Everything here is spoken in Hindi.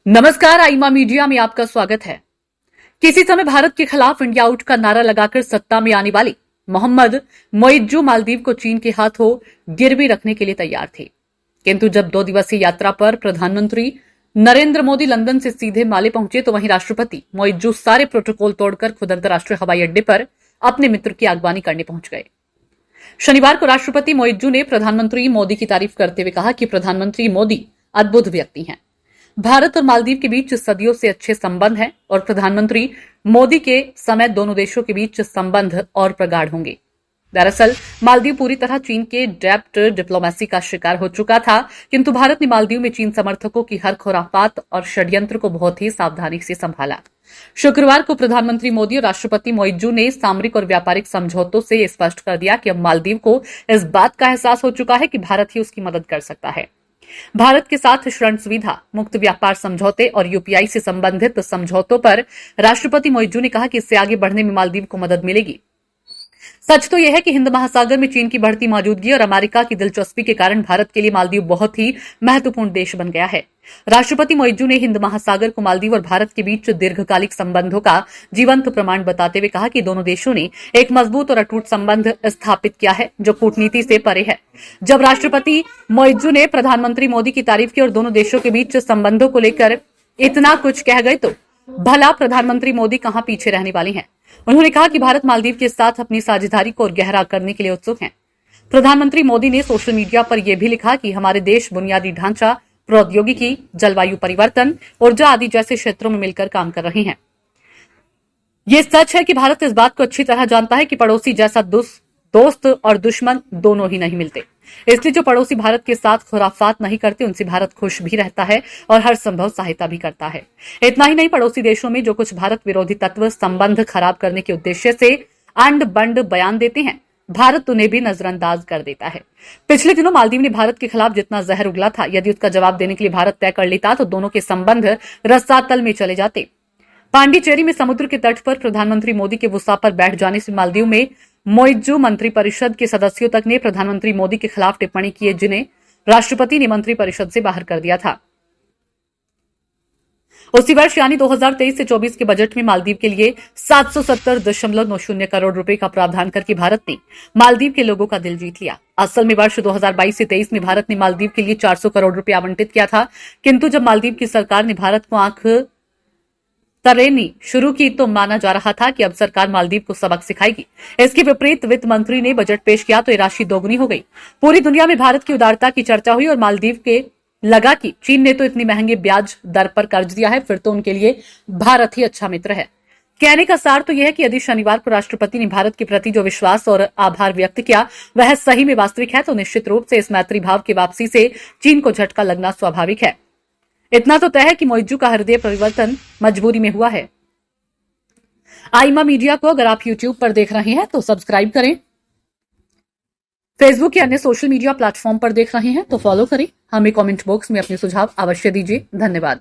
नमस्कार, आईमा मीडिया में आपका स्वागत है। किसी समय भारत के खिलाफ इंडिया आउट का नारा लगाकर सत्ता में आने वाली मोहम्मद मोइज्जू मालदीव को चीन के हाथों गिरवी रखने के लिए तैयार थे, किंतु जब 2 दिवसीय यात्रा पर प्रधानमंत्री नरेंद्र मोदी लंदन से सीधे माले पहुंचे तो वहीं राष्ट्रपति मोइज्जू सारे प्रोटोकॉल तोड़कर खुद अंतर्राष्ट्रीय हवाई अड्डे पर अपने मित्र की आगवानी करने पहुंच गए। शनिवार को राष्ट्रपति मोइज्जू ने प्रधानमंत्री मोदी की तारीफ करते हुए कहा कि प्रधानमंत्री मोदी अद्भुत व्यक्ति हैं। भारत और मालदीव के बीच सदियों से अच्छे संबंध हैं और प्रधानमंत्री मोदी के समय दोनों देशों के बीच संबंध और प्रगाढ़ होंगे। दरअसल मालदीव पूरी तरह चीन के डेप्ट डिप्लोमेसी का शिकार हो चुका था, किंतु भारत ने मालदीव में चीन समर्थकों की हर खुरापात और षड्यंत्र को बहुत ही सावधानी से संभाला। शुक्रवार को प्रधानमंत्री मोदी और राष्ट्रपति मोइज्जू ने सामरिक और व्यापारिक समझौतों से स्पष्ट कर दिया कि अब मालदीव को इस बात का एहसास हो चुका है कि भारत ही उसकी मदद कर सकता है। भारत के साथ ऋण सुविधा, मुक्त व्यापार समझौते और यूपीआई से संबंधित समझौतों पर राष्ट्रपति मोइज्जू ने कहा कि इससे आगे बढ़ने में मालदीव को मदद मिलेगी। सच तो यह है कि हिंद महासागर में चीन की बढ़ती मौजूदगी और अमेरिका की दिलचस्पी के कारण भारत के लिए मालदीव बहुत ही महत्वपूर्ण देश बन गया है। राष्ट्रपति मोइज्जू ने हिंद महासागर को मालदीव और भारत के बीच दीर्घकालिक संबंधों का जीवंत प्रमाण बताते हुए कहा कि दोनों देशों ने एक मजबूत और अटूट संबंध स्थापित किया है जो कूटनीति से परे है। जब राष्ट्रपति मोइज्जू ने प्रधानमंत्री मोदी की तारीफ की और दोनों देशों के बीच संबंधों को लेकर इतना कुछ कह गए तो भला प्रधानमंत्री मोदी कहां पीछे रहने वाले हैं। उन्होंने कहा कि भारत मालदीव के साथ अपनी साझेदारी को और गहरा करने के लिए उत्सुक है। प्रधानमंत्री मोदी ने सोशल मीडिया पर यह भी लिखा कि हमारे देश बुनियादी ढांचा, प्रौद्योगिकी, जलवायु परिवर्तन, ऊर्जा आदि जैसे क्षेत्रों में मिलकर काम कर रहे हैं। यह सच है कि भारत इस बात को अच्छी तरह जानता है कि पड़ोसी जैसा दोस्त और दुश्मन दोनों ही नहीं मिलते, इसलिए जो पड़ोसी भारत के साथ खुराफात नहीं करते उनसे भारत खुश भी रहता है और हर संभव सहायता भी करता है। इतना ही नहीं, पड़ोसी देशों में जो कुछ भारत विरोधी तत्व संबंध खराब करने के उद्देश्य से अंड बंड बयान देते हैं, भारत उन्हें भी नजरअंदाज कर देता है। पिछले दिनों मालदीव ने भारत के खिलाफ जितना जहर उगला था, यदि उसका जवाब देने के लिए भारत तय कर लेता तो दोनों के संबंध रसातल में चले जाते। पांडिचेरी में समुद्र के तट पर प्रधानमंत्री मोदी के वसा पर बैठ जाने से मालदीव में मोइज्जू मंत्रिपरिषद के सदस्यों तक ने प्रधानमंत्री मोदी के खिलाफ टिप्पणी की, जिन्हें राष्ट्रपति ने मंत्रिपरिषद से बाहर कर दिया था। उसी वर्ष यानी 2023 से 24 के बजट में मालदीव के लिए 770.90 करोड़ रुपए का प्रावधान करके भारत ने मालदीव के लोगों का दिल जीत लिया। असल में वर्ष 2022 से 23 में भारत ने मालदीव के लिए 400 करोड़ रुपए आवंटित किया था, किंतु जब मालदीव की सरकार ने भारत को आंख तरेनी शुरू की तो माना जा रहा था कि अब सरकार मालदीव को सबक सिखाएगी। इसके विपरीत वित्त मंत्री ने बजट पेश किया तो ये राशि दोगुनी हो गई। पूरी दुनिया में भारत की उदारता की चर्चा हुई और मालदीव के लगा कि चीन ने तो इतनी महंगे ब्याज दर पर कर्ज दिया है, फिर तो उनके लिए भारत ही अच्छा मित्र है। कहने का सार तो यह है कि यदि शनिवार को राष्ट्रपति ने भारत के प्रति जो विश्वास और आभार व्यक्त किया वह सही में वास्तविक है, तो निश्चित रूप से इस मैत्री भाव की वापसी से चीन को झटका लगना स्वाभाविक है। इतना तो तय है कि मोइज्जू का हृदय परिवर्तन मजबूरी में हुआ है। आईमा मीडिया को अगर आप यूट्यूब पर देख रहे हैं तो सब्सक्राइब करें, फेसबुक या अन्य सोशल मीडिया प्लेटफॉर्म पर देख रहे हैं तो फॉलो करें। हमें कमेंट बॉक्स में अपने सुझाव अवश्य दीजिए। धन्यवाद।